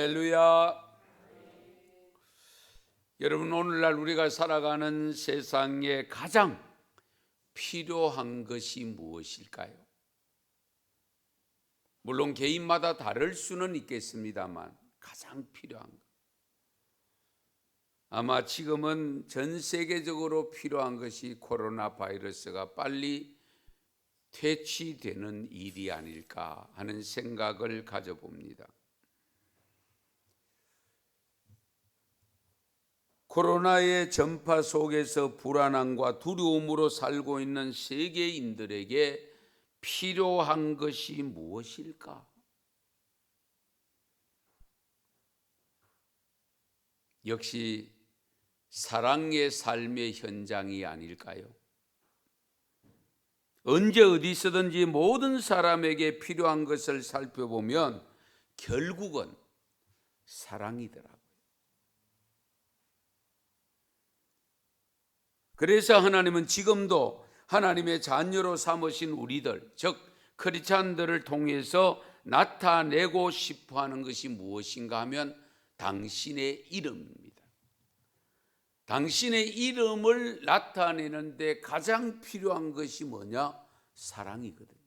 할렐루야. 여러분, 오늘날 우리가 살아가는 세상에 가장 필요한 것이 무엇일까요? 물론 개인마다 다를 수는 있겠습니다만 가장 필요한 것, 아마 지금은 전 세계적으로 필요한 것이 코로나 바이러스가 빨리 퇴치되는 일이 아닐까 하는 생각을 가져봅니다. 코로나의 전파 속에서 불안함과 두려움으로 살고 있는 세계인들에게 필요한 것이 무엇일까? 역시 사랑의 삶의 현장이 아닐까요? 언제 어디서든지 모든 사람에게 필요한 것을 살펴보면 결국은 사랑이더라고요. 그래서 하나님은 지금도 하나님의 자녀로 삼으신 우리들, 즉 크리스찬들을 통해서 나타내고 싶어하는 것이 무엇인가 하면 당신의 이름입니다. 당신의 이름을 나타내는데 가장 필요한 것이 뭐냐? 사랑이거든요.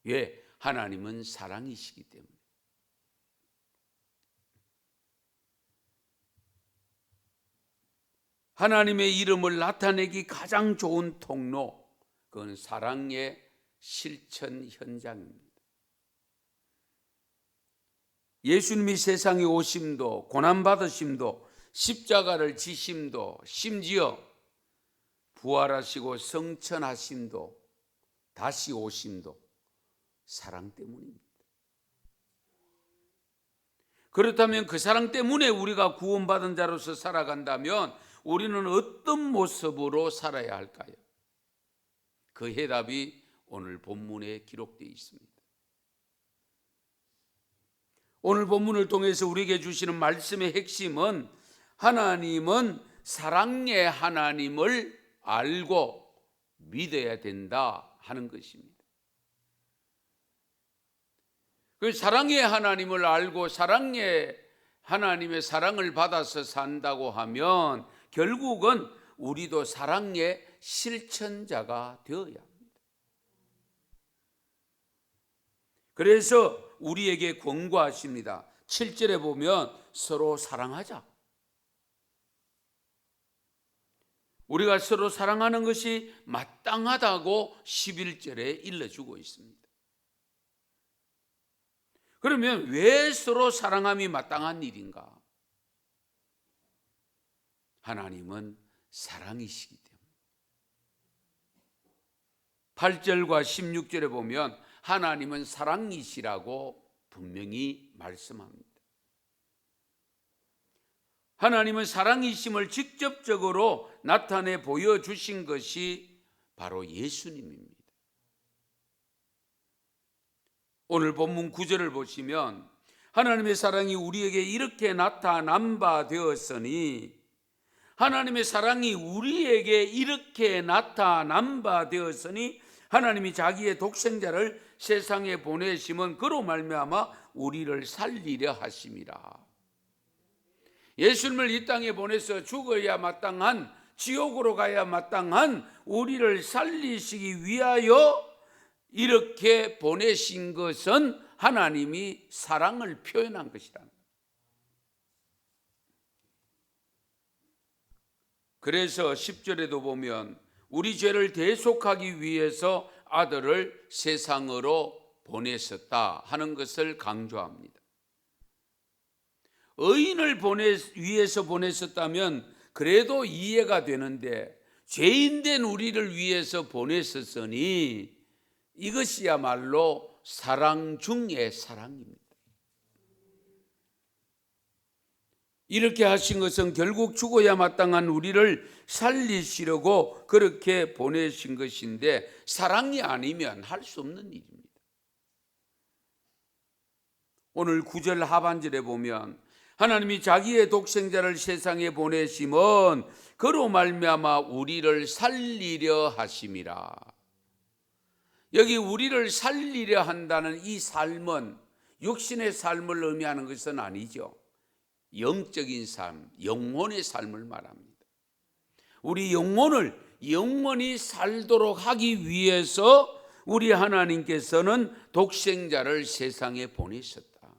왜? 하나님은 사랑이시기 때문에. 하나님의 이름을 나타내기 가장 좋은 통로, 그건 사랑의 실천 현장입니다. 예수님이 세상에 오심도, 고난받으심도, 십자가를 지심도, 심지어 부활하시고 성천하심도, 다시 오심도 사랑 때문입니다. 그렇다면 그 사랑 때문에 우리가 구원받은 자로서 살아간다면 우리는 어떤 모습으로 살아야 할까요? 그 해답이 오늘 본문에 기록되어 있습니다. 오늘 본문을 통해서 우리에게 주시는 말씀의 핵심은 하나님은 사랑의 하나님을 알고 믿어야 된다 하는 것입니다. 그 사랑의 하나님을 알고 사랑의 하나님의 사랑을 받아서 산다고 하면 결국은 우리도 사랑의 실천자가 되어야 합니다. 그래서 우리에게 권고하십니다. 7절에 보면 서로 사랑하자. 우리가 서로 사랑하는 것이 마땅하다고 11절에 일러주고 있습니다. 그러면 왜 서로 사랑함이 마땅한 일인가? 하나님은 사랑이시기 때문에. 8절과 16절에 보면 하나님은 사랑이시라고 분명히 말씀합니다. 하나님은 사랑이심을 직접적으로 나타내 보여주신 것이 바로 예수님입니다. 오늘 본문 9절을 보시면 하나님의 사랑이 우리에게 이렇게 나타난 바 되었으니, 하나님의 사랑이 우리에게 이렇게 나타난 바 되었으니 하나님이 자기의 독생자를 세상에 보내심은 그로 말미암아 우리를 살리려 하심이라. 예수님을 이 땅에 보내서 죽어야 마땅한, 지옥으로 가야 마땅한 우리를 살리시기 위하여 이렇게 보내신 것은 하나님이 사랑을 표현한 것이다. 그래서 10절에도 보면 우리 죄를 대속하기 위해서 아들을 세상으로 보내셨다 하는 것을 강조합니다. 의인을 위해서 보내셨다면 그래도 이해가 되는데 죄인된 우리를 위해서 보내셨으니 이것이야말로 사랑 중의 사랑입니다. 이렇게 하신 것은 결국 죽어야 마땅한 우리를 살리시려고 그렇게 보내신 것인데, 사랑이 아니면 할 수 없는 일입니다. 오늘 9절 하반절에 보면 하나님이 자기의 독생자를 세상에 보내심은 그로 말미암아 우리를 살리려 하심이라. 여기 우리를 살리려 한다는 이 삶은 육신의 삶을 의미하는 것은 아니죠. 영적인 삶, 영혼의 삶을 말합니다. 우리 영혼을 영원히 살도록 하기 위해서 우리 하나님께서는 독생자를 세상에 보내셨다.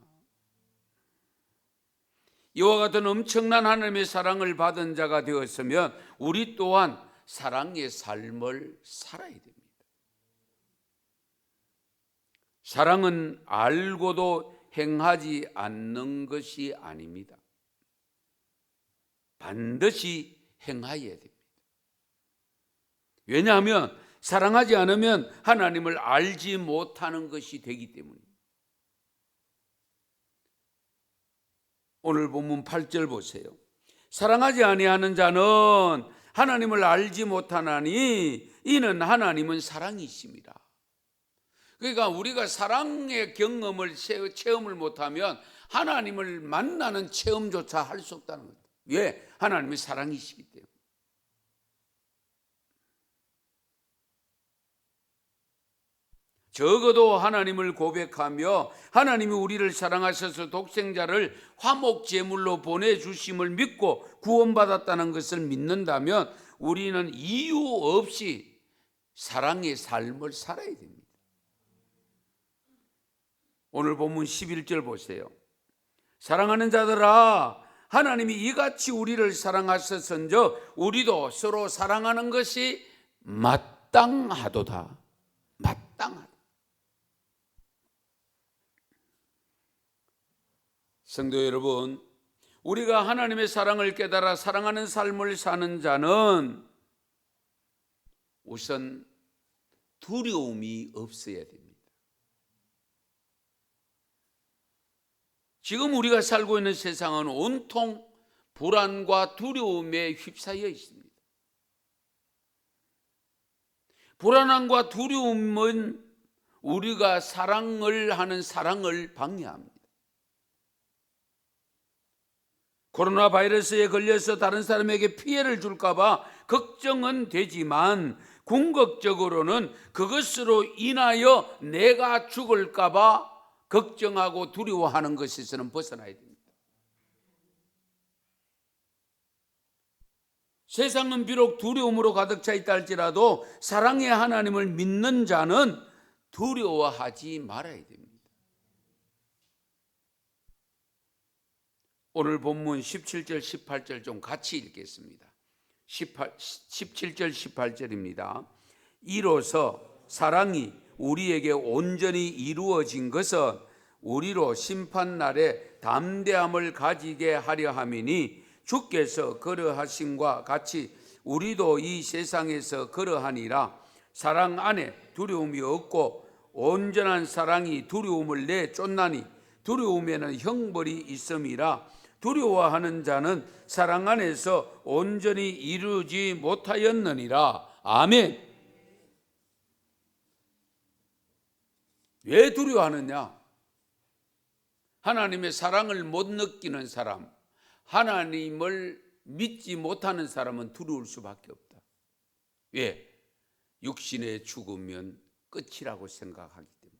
이와 같은 엄청난 하나님의 사랑을 받은 자가 되었으면 우리 또한 사랑의 삶을 살아야 됩니다. 사랑은 알고도 행하지 않는 것이 아닙니다. 반드시 행하여야 됩니다. 왜냐하면 사랑하지 않으면 하나님을 알지 못하는 것이 되기 때문입니다. 오늘 본문 8절 보세요. 사랑하지 아니하는 자는 하나님을 알지 못하나니 이는 하나님은 사랑이십니다. 그러니까 우리가 사랑의 경험을 체험을 못하면 하나님을 만나는 체험조차 할 수 없다는 거예요. 왜? 하나님이 사랑이시기 때문에. 적어도 하나님을 고백하며 하나님이 우리를 사랑하셔서 독생자를 화목제물로 보내주심을 믿고 구원받았다는 것을 믿는다면 우리는 이유 없이 사랑의 삶을 살아야 됩니다. 오늘 본문 11절 보세요. 사랑하는 자들아, 하나님이 이같이 우리를 사랑하셨은즉 우리도 서로 사랑하는 것이 마땅하도다. 마땅하다. 성도 여러분, 우리가 하나님의 사랑을 깨달아 사랑하는 삶을 사는 자는 우선 두려움이 없어야 됩니다. 지금 우리가 살고 있는 세상은 온통 불안과 두려움에 휩싸여 있습니다. 불안함과 두려움은 우리가 사랑을 하는 사랑을 방해합니다. 코로나 바이러스에 걸려서 다른 사람에게 피해를 줄까 봐 걱정은 되지만 궁극적으로는 그것으로 인하여 내가 죽을까 봐 걱정하고 두려워하는 것에서는 벗어나야 됩니다. 세상은 비록 두려움으로 가득 차 있다 할지라도 사랑의 하나님을 믿는 자는 두려워하지 말아야 됩니다. 오늘 본문 17절 18절 좀 같이 읽겠습니다. 17절 18절입니다. 이로써 사랑이 우리에게 온전히 이루어진 것은 우리로 심판날에 담대함을 가지게 하려 함이니 주께서 그러하심과 같이 우리도 이 세상에서 그러하니라. 사랑 안에 두려움이 없고 온전한 사랑이 두려움을 내쫓나니 두려움에는 형벌이 있음이라. 두려워하는 자는 사랑 안에서 온전히 이루지 못하였느니라. 아멘. 왜 두려워하느냐? 하나님의 사랑을 못 느끼는 사람, 하나님을 믿지 못하는 사람은 두려울 수밖에 없다. 왜? 육신에 죽으면 끝이라고 생각하기 때문에.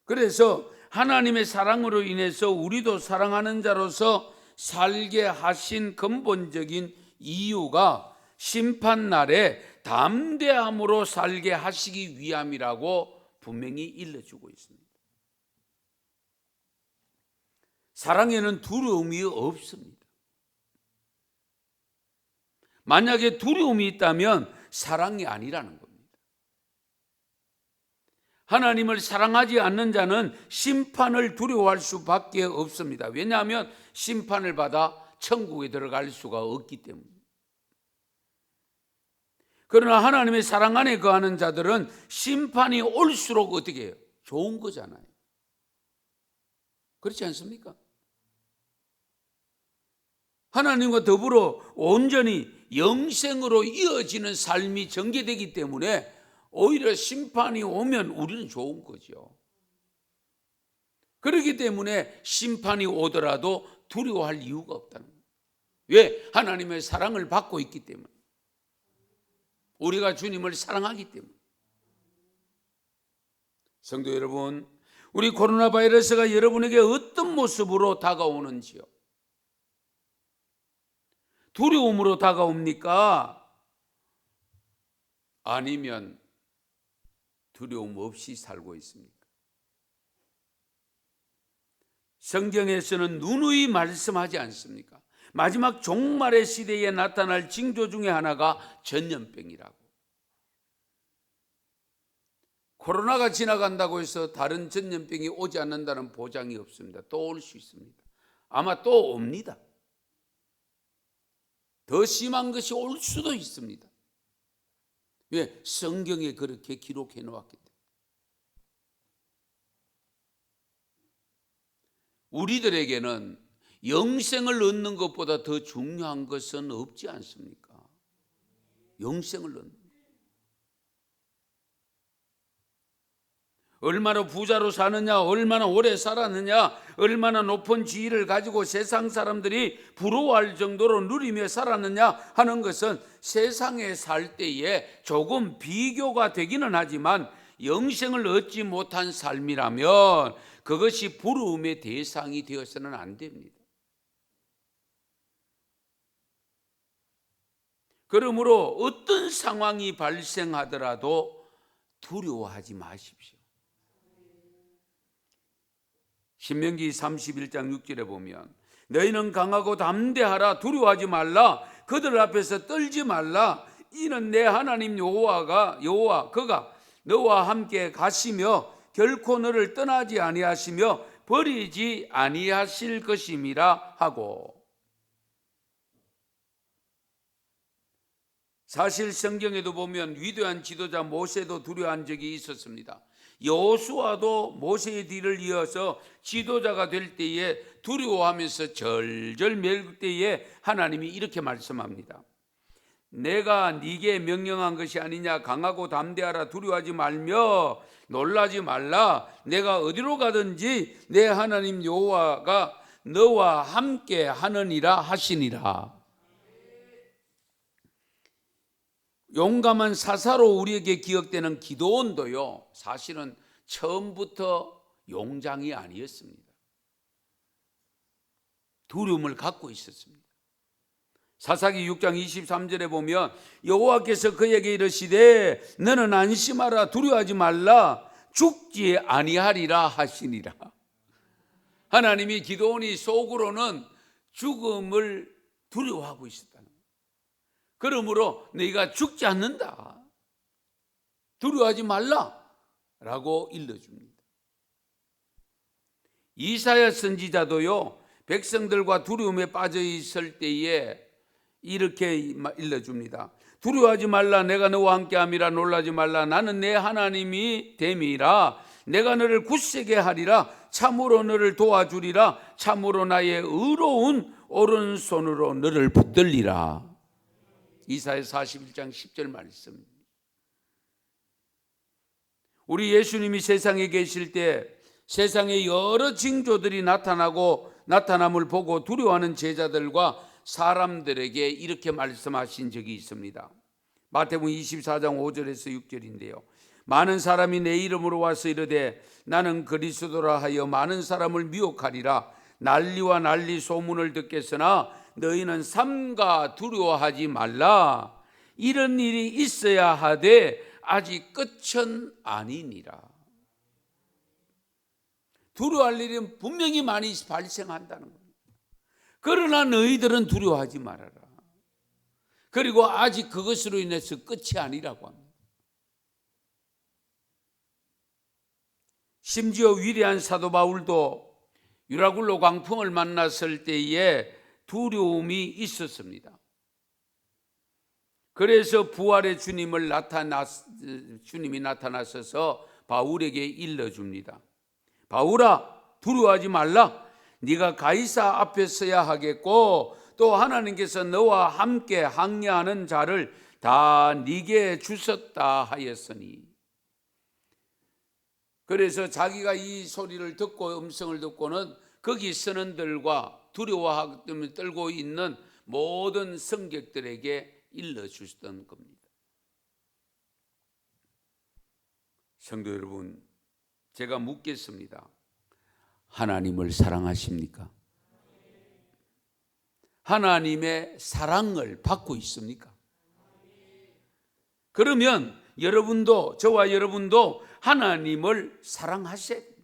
그래서 하나님의 사랑으로 인해서 우리도 사랑하는 자로서 살게 하신 근본적인 이유가 심판날에 담대함으로 살게 하시기 위함이라고 분명히 일러주고 있습니다. 사랑에는 두려움이 없습니다. 만약에 두려움이 있다면 사랑이 아니라는 겁니다. 하나님을 사랑하지 않는 자는 심판을 두려워할 수밖에 없습니다. 왜냐하면 심판을 받아 천국에 들어갈 수가 없기 때문입니다. 그러나 하나님의 사랑 안에 거하는 자들은 심판이 올수록 어떻게 해요? 좋은 거잖아요. 그렇지 않습니까? 하나님과 더불어 온전히 영생으로 이어지는 삶이 전개되기 때문에 오히려 심판이 오면 우리는 좋은 거죠. 그렇기 때문에 심판이 오더라도 두려워할 이유가 없다는 거예요. 왜? 하나님의 사랑을 받고 있기 때문에. 우리가 주님을 사랑하기 때문에. 성도 여러분, 우리 코로나 바이러스가 여러분에게 어떤 모습으로 다가오는지요? 두려움으로 다가옵니까? 아니면 두려움 없이 살고 있습니까? 성경에서는 누누이 말씀하지 않습니까? 마지막 종말의 시대에 나타날 징조 중에 하나가 전염병이라고. 코로나가 지나간다고 해서 다른 전염병이 오지 않는다는 보장이 없습니다. 또 올 수 있습니다. 아마 또 옵니다. 더 심한 것이 올 수도 있습니다. 왜? 성경에 그렇게 기록해 놓았기 때문에. 우리들에게는 영생을 얻는 것보다 더 중요한 것은 없지 않습니까? 영생을 얻는 것. 얼마나 부자로 사느냐, 얼마나 오래 살았느냐, 얼마나 높은 지위를 가지고 세상 사람들이 부러워할 정도로 누리며 살았느냐 하는 것은 세상에 살 때에 조금 비교가 되기는 하지만 영생을 얻지 못한 삶이라면 그것이 부러움의 대상이 되어서는 안 됩니다. 그러므로 어떤 상황이 발생하더라도 두려워하지 마십시오. 신명기 31장 6절에 보면 너희는 강하고 담대하라, 두려워하지 말라, 그들 앞에서 떨지 말라. 이는 내 하나님 여호와 그가 너와 함께 가시며 결코 너를 떠나지 아니하시며 버리지 아니하실 것임이라 하고. 사실 성경에도 보면 위대한 지도자 모세도 두려워한 적이 있었습니다. 여호수아도 모세의 뒤를 이어서 지도자가 될 때에 두려워하면서 절절 맬 때에 하나님이 이렇게 말씀합니다. 내가 네게 명령한 것이 아니냐. 강하고 담대하라, 두려워하지 말며 놀라지 말라. 내가 어디로 가든지 내 하나님 여호와가 너와 함께 하느니라 하시니라. 용감한 사사로 우리에게 기억되는 기드온도요, 사실은 처음부터 용장이 아니었습니다. 두려움을 갖고 있었습니다. 사사기 6장 23절에 보면 여호와께서 그에게 이르시되 너는 안심하라, 두려워하지 말라, 죽지 아니하리라 하시니라. 하나님이 기드온이 속으로는 죽음을 두려워하고 있었다는 거예요. 그러므로 너희가 죽지 않는다, 두려워하지 말라라고 일러줍니다. 이사야 선지자도요, 백성들과 두려움에 빠져 있을 때에 이렇게 일러줍니다. 두려워하지 말라, 내가 너와 함께함이라. 놀라지 말라, 나는 내 하나님이 됨이라. 내가 너를 굳세게 하리라. 참으로 너를 도와주리라. 참으로 나의 의로운 오른손으로 너를 붙들리라. 이사야 41장 10절 말씀입니다. 우리 예수님이 세상에 계실 때 세상에 여러 징조들이 나타남을 보고 두려워하는 제자들과 사람들에게 이렇게 말씀하신 적이 있습니다. 마태복음 24장 5절에서 6절인데요. 많은 사람이 내 이름으로 와서 이르되 나는 그리스도라 하여 많은 사람을 미혹하리라. 난리와 난리 소문을 듣겠으나 너희는 삼가 두려워하지 말라. 이런 일이 있어야 하되 아직 끝은 아니니라. 두려워할 일은 분명히 많이 발생한다는 겁니다. 그러나 너희들은 두려워하지 말아라. 그리고 아직 그것으로 인해서 끝이 아니라고 합니다. 심지어 위대한 사도 바울도 유라굴로 광풍을 만났을 때에 두려움이 있었습니다. 그래서 부활의 주님이 나타나셔서 바울에게 일러줍니다. 바울아, 두려워하지 말라. 네가 가이사 앞에 서야 하겠고 또 하나님께서 너와 함께 항례하는 자를 다 네게 주셨다 하였으니. 그래서 자기가 이 소리를 듣고 음성을 듣고는 거기 선원들과 두려워하며 떨고 있는 모든 성객들에게 일러주셨던 겁니다. 성도 여러분, 제가 묻겠습니다. 하나님을 사랑하십니까? 하나님의 사랑을 받고 있습니까? 그러면 여러분도, 저와 여러분도 하나님을 사랑하셔야 됩니다.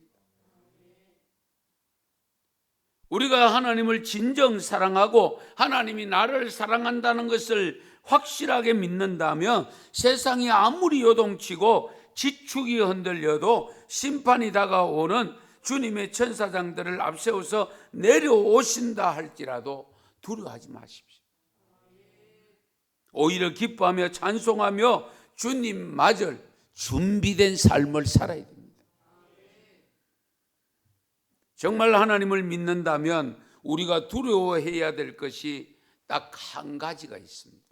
우리가 하나님을 진정 사랑하고 하나님이 나를 사랑한다는 것을 확실하게 믿는다면 세상이 아무리 요동치고 지축이 흔들려도 심판이 다가오는 주님의 천사장들을 앞세워서 내려오신다 할지라도 두려워하지 마십시오. 오히려 기뻐하며 찬송하며 주님 맞을 준비된 삶을 살아야 됩니다. 정말 하나님을 믿는다면 우리가 두려워해야 될 것이 딱 한 가지가 있습니다.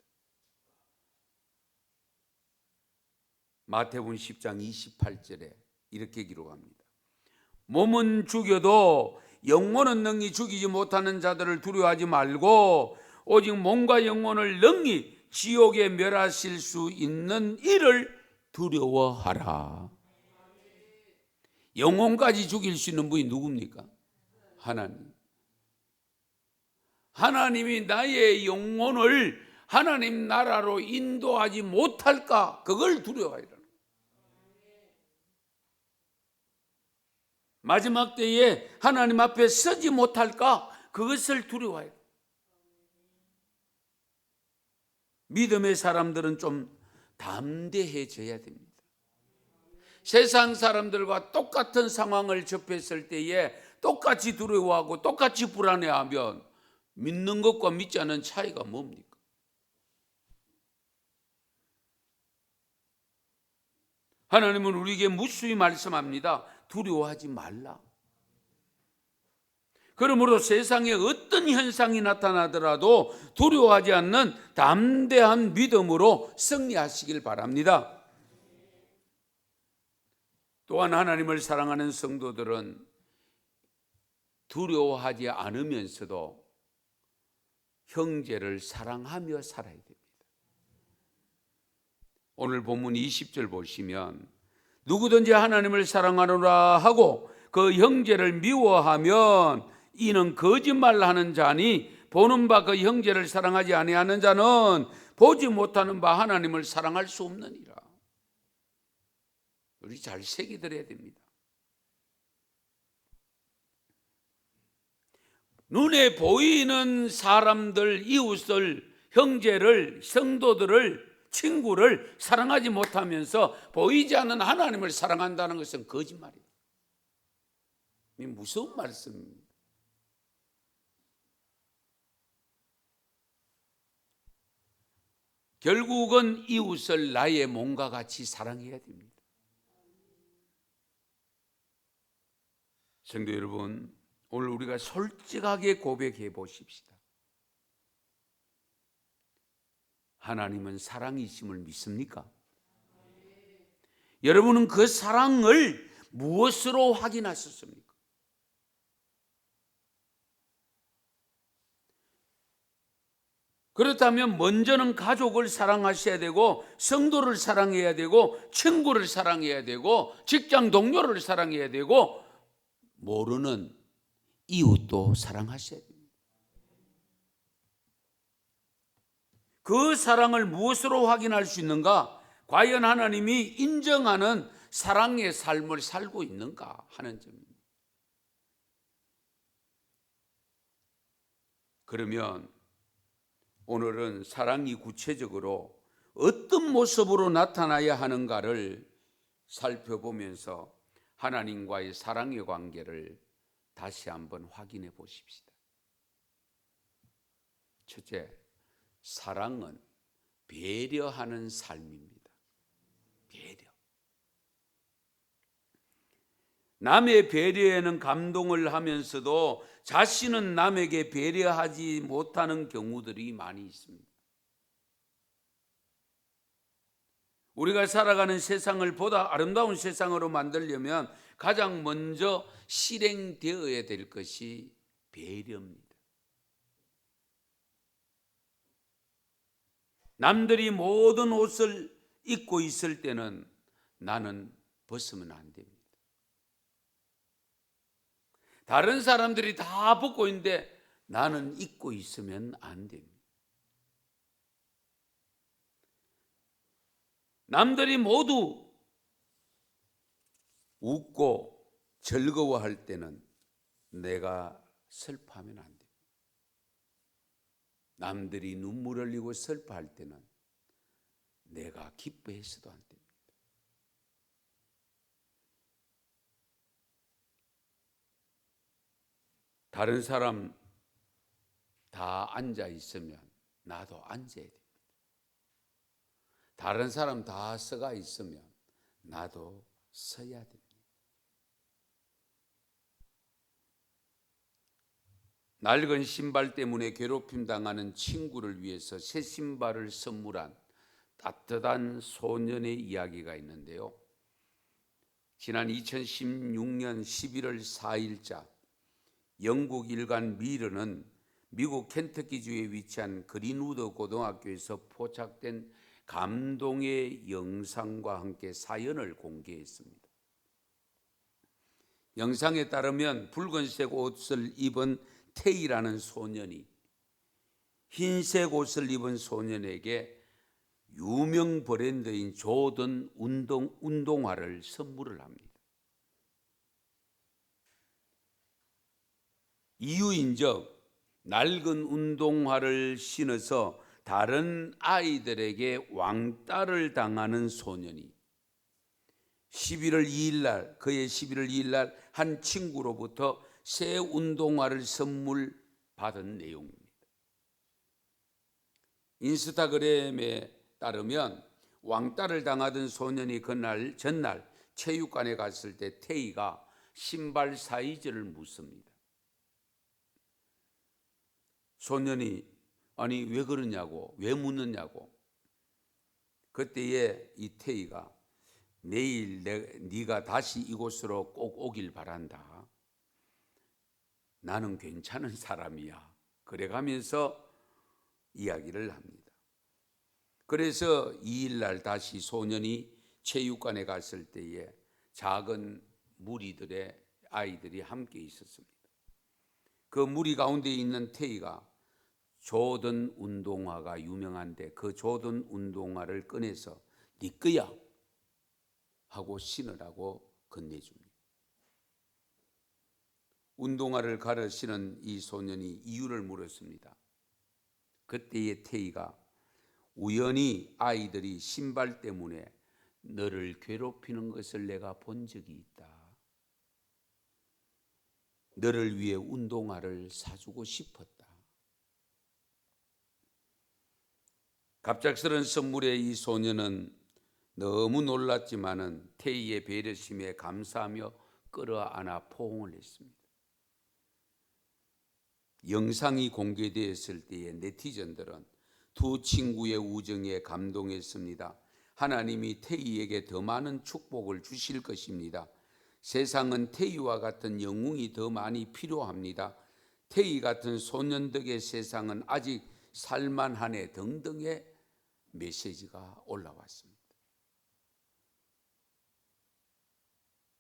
마태복음 10장 28절에 이렇게 기록합니다. 몸은 죽여도 영혼은 능히 죽이지 못하는 자들을 두려워하지 말고 오직 몸과 영혼을 능히 지옥에 멸하실 수 있는 이를 두려워하라. 영혼까지 죽일 수 있는 분이 누굽니까? 하나님. 하나님이 나의 영혼을 하나님 나라로 인도하지 못할까? 그걸 두려워하라. 마지막 때에 하나님 앞에 서지 못할까? 그것을 두려워해요. 믿음의 사람들은 좀 담대해져야 됩니다. 세상 사람들과 똑같은 상황을 접했을 때에 똑같이 두려워하고 똑같이 불안해하면 믿는 것과 믿지 않는 차이가 뭡니까? 하나님은 우리에게 무수히 말씀합니다. 두려워하지 말라. 그러므로 세상에 어떤 현상이 나타나더라도 두려워하지 않는 담대한 믿음으로 승리하시길 바랍니다. 또한 하나님을 사랑하는 성도들은 두려워하지 않으면서도 형제를 사랑하며 살아야 됩니다. 오늘 본문 20절 보시면 누구든지 하나님을 사랑하노라 하고 그 형제를 미워하면 이는 거짓말하는 자니 보는 바 그 형제를 사랑하지 아니하는 자는 보지 못하는 바 하나님을 사랑할 수 없느니라. 우리 잘 새기들어야 됩니다. 눈에 보이는 사람들, 이웃을, 형제를, 성도들을, 친구를 사랑하지 못하면서 보이지 않는 하나님을 사랑한다는 것은 거짓말이에요. 무서운 말씀입니다. 결국은 이웃을 나의 몸과 같이 사랑해야 됩니다. 성도 여러분, 오늘 우리가 솔직하게 고백해 보십시다. 하나님은 사랑이심을 믿습니까? 여러분은 그 사랑을 무엇으로 확인하셨습니까? 그렇다면 먼저는 가족을 사랑하셔야 되고 성도를 사랑해야 되고 친구를 사랑해야 되고 직장 동료를 사랑해야 되고 모르는 이웃도 사랑하셔야 됩니다. 그 사랑을 무엇으로 확인할 수 있는가? 과연 하나님이 인정하는 사랑의 삶을 살고 있는가 하는 점입니다. 그러면 오늘은 사랑이 구체적으로 어떤 모습으로 나타나야 하는가를 살펴보면서 하나님과의 사랑의 관계를 다시 한번 확인해 보십시다. 첫째, 사랑은 배려하는 삶입니다. 배려. 남의 배려에는 감동을 하면서도 자신은 남에게 배려하지 못하는 경우들이 많이 있습니다. 우리가 살아가는 세상을 보다 아름다운 세상으로 만들려면 가장 먼저 실행되어야 될 것이 배려입니다. 남들이 모든 옷을 입고 있을 때는 나는 벗으면 안 됩니다. 다른 사람들이 다 벗고 있는데 나는 입고 있으면 안 됩니다. 남들이 모두 웃고 즐거워할 때는 내가 슬퍼하면 안 됩니다. 남들이 눈물 흘리고 슬퍼할 때는 내가 기뻐해서도 안 됩니다. 다른 사람 다 앉아 있으면 나도 앉아야 됩니다. 다른 사람 다 서가 있으면 나도 서야 됩니다. 낡은 신발 때문에 괴롭힘 당하는 친구를 위해서 새 신발을 선물한 따뜻한 소년의 이야기가 있는데요. 지난 2016년 11월 4일자 영국 일간 미러는 미국 켄터키주에 위치한 그린우드 고등학교에서 포착된 감동의 영상과 함께 사연을 공개했습니다. 영상에 따르면 붉은색 옷을 입은 테이라는 소년이 흰색 옷을 입은 소년에게 유명 브랜드인 조던 운동화를 선물을 합니다. 이유인즉 낡은 운동화를 신어서 다른 아이들에게 왕따를 당하는 소년이 11월 2일 날 그의 11월 2일 날 한 친구로부터 새 운동화를 선물 받은 내용입니다. 인스타그램에 따르면 왕따를 당하던 소년이 그날 전날 체육관에 갔을 때 태희가 신발 사이즈를 묻습니다. 소년이 아니 왜 그러냐고, 왜 묻느냐고. 그때에 이 태희가 내일 네가 다시 이곳으로 꼭 오길 바란다. 나는 괜찮은 사람이야. 그래가면서 이야기를 합니다. 그래서 2일날 다시 소년이 체육관에 갔을 때에 작은 무리들의 아이들이 함께 있었습니다. 그 무리 가운데 있는 태희가 조던 운동화가 유명한데 그 조던 운동화를 꺼내서 네 거야 하고 신으라고 건네줍니다. 운동화를 갈아 신은 이 소년이 이유를 물었습니다. 그때의 태희가 우연히 아이들이 신발 때문에 너를 괴롭히는 것을 내가 본 적이 있다. 너를 위해 운동화를 사주고 싶었다. 갑작스런 선물에 이 소년은 너무 놀랐지만은 태희의 배려심에 감사하며 끌어안아 포옹을 했습니다. 영상이 공개되었을 때에 네티즌들은 두 친구의 우정에 감동했습니다. 하나님이 태희에게 더 많은 축복을 주실 것입니다. 세상은 태희와 같은 영웅이 더 많이 필요합니다. 태희 같은 소년 덕의 세상은 아직 살만하네 등등의 메시지가 올라왔습니다.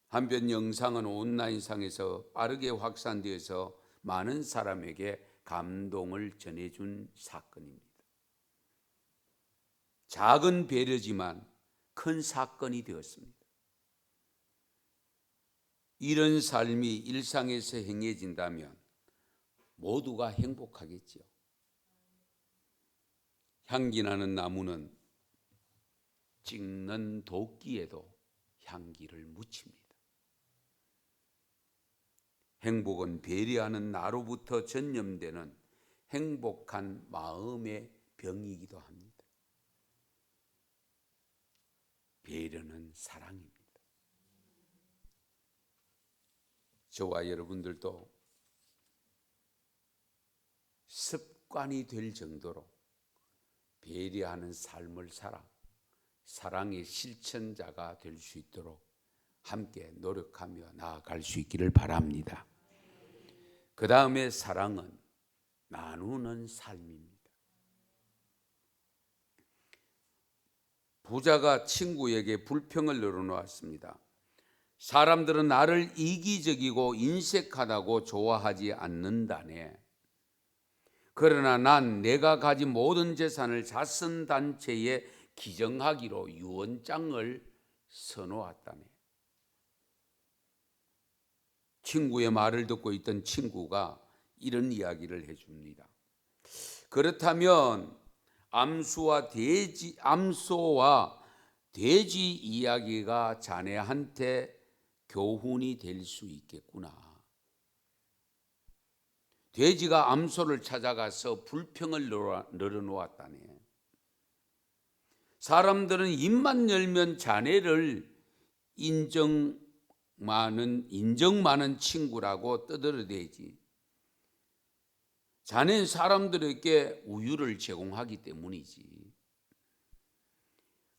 한편 영상은 온라인상에서 빠르게 확산되어서 많은 사람에게 감동을 전해준 사건입니다. 작은 배려지만 큰 사건이 되었습니다. 이런 삶이 일상에서 행해진다면 모두가 행복하겠지요. 향기 나는 나무는 찍는 도끼에도 향기를 묻힙니다. 행복은 배려하는 나로부터 전염되는 행복한 마음의 병이기도 합니다. 배려는 사랑입니다. 저와 여러분들도 습관이 될 정도로 배려하는 삶을 살아 사랑의 실천자가 될 수 있도록 함께 노력하며 나아갈 수 있기를 바랍니다. 그 다음에 사랑은 나누는 삶입니다. 부자가 친구에게 불평을 늘어놓았습니다. 사람들은 나를 이기적이고 인색하다고 좋아하지 않는다네. 그러나 난 내가 가진 모든 재산을 자선단체에 기증하기로 유언장을 써놓았다네. 친구의 말을 듣고 있던 친구가 이런 이야기를 해줍니다. 그렇다면 암소와 돼지 이야기가 자네한테 교훈이 될 수 있겠구나. 돼지가 암소를 찾아가서 불평을 늘어놓았다네. 사람들은 입만 열면 자네를 인정 많은 친구라고 떠들어대지. 자네는 사람들에게 우유를 제공하기 때문이지.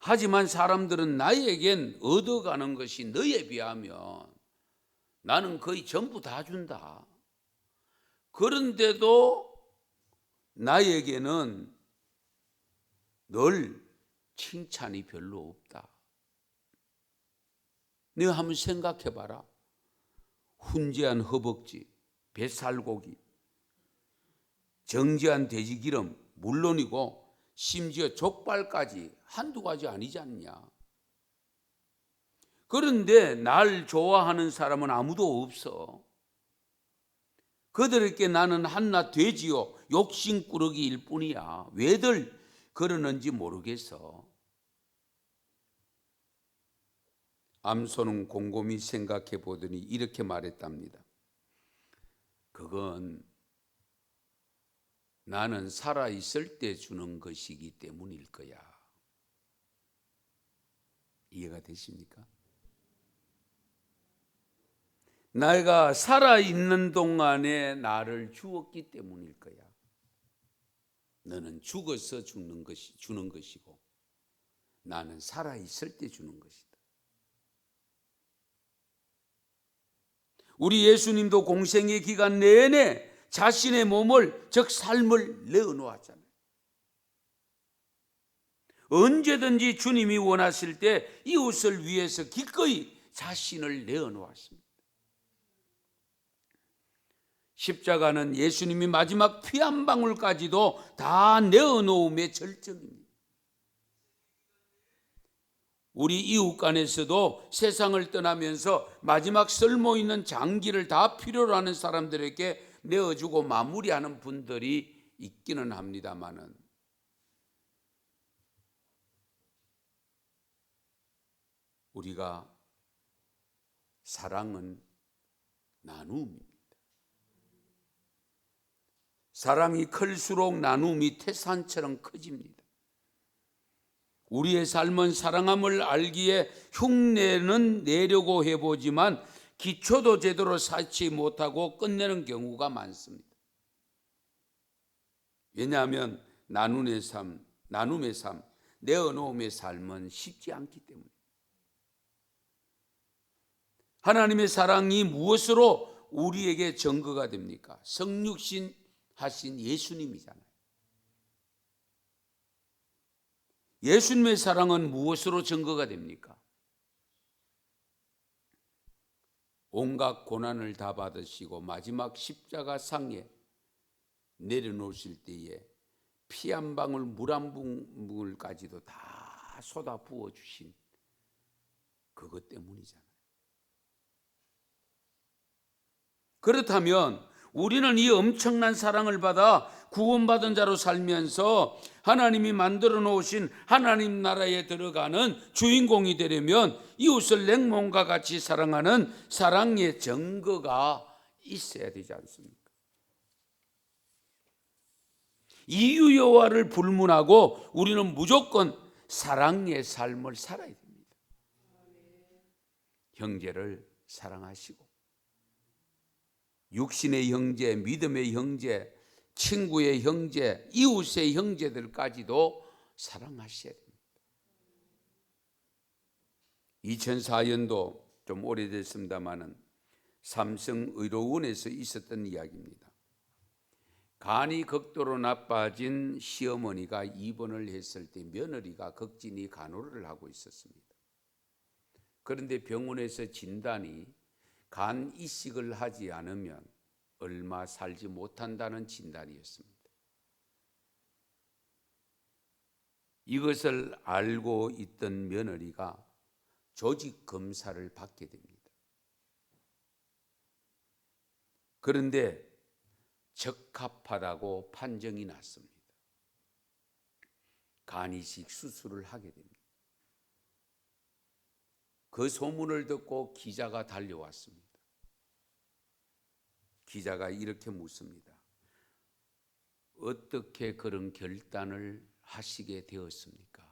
하지만 사람들은 나에겐 얻어가는 것이 너에 비하면 나는 거의 전부 다 준다. 그런데도 나에게는 늘 칭찬이 별로 없다. 내가 한번 생각해봐라. 훈제한 허벅지, 뱃살고기, 정지한 돼지기름 물론이고 심지어 족발까지 한두 가지 아니지 않냐. 그런데 날 좋아하는 사람은 아무도 없어. 그들에게 나는 한낱 돼지요 욕심꾸러기일 뿐이야. 왜들 그러는지 모르겠어. 암소는 곰곰이 생각해 보더니 이렇게 말했답니다. 그건 나는 살아있을 때 주는 것이기 때문일 거야. 이해가 되십니까? 내가 살아있는 동안에 나를 주었기 때문일 거야. 너는 죽어서 주는 것이고 나는 살아있을 때 주는 것이다. 우리 예수님도 공생의 기간 내내 자신의 몸을, 즉 삶을 내어놓았잖아요. 언제든지 주님이 원하실 때 이웃을 위해서 기꺼이 자신을 내어놓았습니다. 십자가는 예수님이 마지막 피 한 방울까지도 다 내어놓음의 절정입니다. 우리 이웃 간에서도 세상을 떠나면서 마지막 쓸모 있는 장기를 다 필요로 하는 사람들에게 내어주고 마무리하는 분들이 있기는 합니다만은 우리가 사랑은 나눔입니다. 사랑이 클수록 나눔이 태산처럼 커집니다. 우리의 삶은 사랑함을 알기에 흉내는 내려고 해보지만 기초도 제대로 쌓지 못하고 끝내는 경우가 많습니다. 왜냐하면 나눔의 삶, 내어놓음의 삶은 쉽지 않기 때문에. 하나님의 사랑이 무엇으로 우리에게 증거가 됩니까? 성육신 하신 예수님이잖아요. 예수님의 사랑은 무엇으로 증거가 됩니까? 온갖 고난을 다 받으시고 마지막 십자가 상에 내려놓으실 때에 피 한 방울 물 한 방울까지도 다 쏟아 부어주신 그것 때문이잖아요. 그렇다면 우리는 이 엄청난 사랑을 받아 구원받은 자로 살면서 하나님이 만들어 놓으신 하나님 나라에 들어가는 주인공이 되려면 이웃을 내 몸과 같이 사랑하는 사랑의 증거가 있어야 되지 않습니까? 이유 여하를 불문하고 우리는 무조건 사랑의 삶을 살아야 됩니다. 형제를 사랑하시고 육신의 형제, 믿음의 형제, 친구의 형제, 이웃의 형제들까지도 사랑하셔야 됩니다. 2004년도 좀 오래됐습니다마는 삼성 의료원에서 있었던 이야기입니다. 간이 극도로 나빠진 시어머니가 입원을 했을 때 며느리가 극진히 간호를 하고 있었습니다. 그런데 병원에서 진단이 간 이식을 하지 않으면 얼마 살지 못한다는 진단이었습니다. 이것을 알고 있던 며느리가 조직 검사를 받게 됩니다. 그런데 적합하다고 판정이 났습니다. 간 이식 수술을 하게 됩니다. 그 소문을 듣고 기자가 달려왔습니다. 기자가 이렇게 묻습니다. 어떻게 그런 결단을 하시게 되었습니까?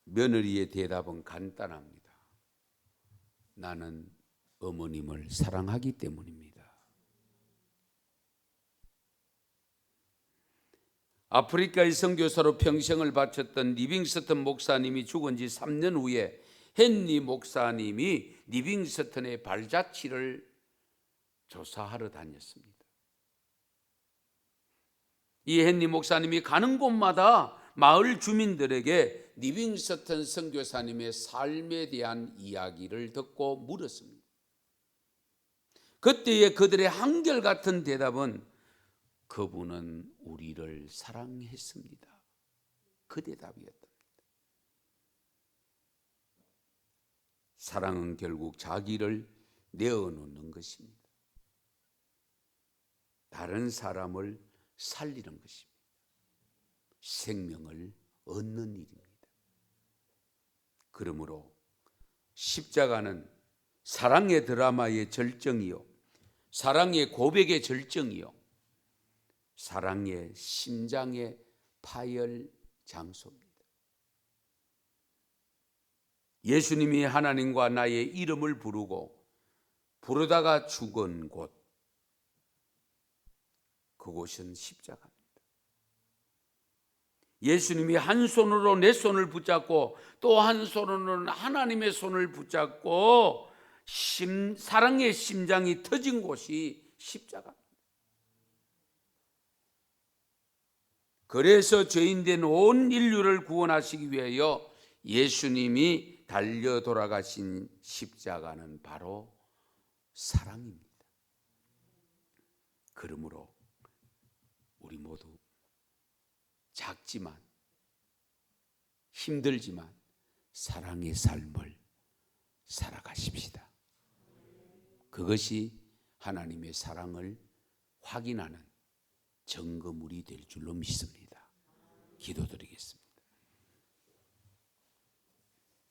며느리의 대답은 간단합니다. 나는 어머님을 사랑하기 때문입니다. 아프리카의 선교사로 평생을 바쳤던 리빙스턴 목사님이 죽은 지 3년 후에 헨리 목사님이 리빙스턴의 발자취를 조사하러 다녔습니다. 이 헨리 목사님이 가는 곳마다 마을 주민들에게 리빙스턴 선교사님의 삶에 대한 이야기를 듣고 물었습니다. 그때의 그들의 한결같은 대답은 그분은 우리를 사랑했습니다. 그 대답이었답니다. 사랑은 결국 자기를 내어놓는 것입니다. 다른 사람을 살리는 것입니다. 생명을 얻는 일입니다. 그러므로 십자가는 사랑의 드라마의 절정이요, 사랑의 고백의 절정이요, 사랑의 심장의 파열 장소입니다. 예수님이 하나님과 나의 이름을 부르다가 죽은 곳, 그곳은 십자가입니다. 예수님이 한 손으로 내 손을 붙잡고 또 한 손으로는 하나님의 손을 붙잡고 사랑의 심장이 터진 곳이 십자가입니다. 그래서 죄인된 온 인류를 구원하시기 위하여 예수님이 달려 돌아가신 십자가는 바로 사랑입니다. 그러므로 우리 모두 작지만 힘들지만 사랑의 삶을 살아가십시다. 그것이 하나님의 사랑을 확인하는 증거물이 될 줄로 믿습니다. 기도드리겠습니다.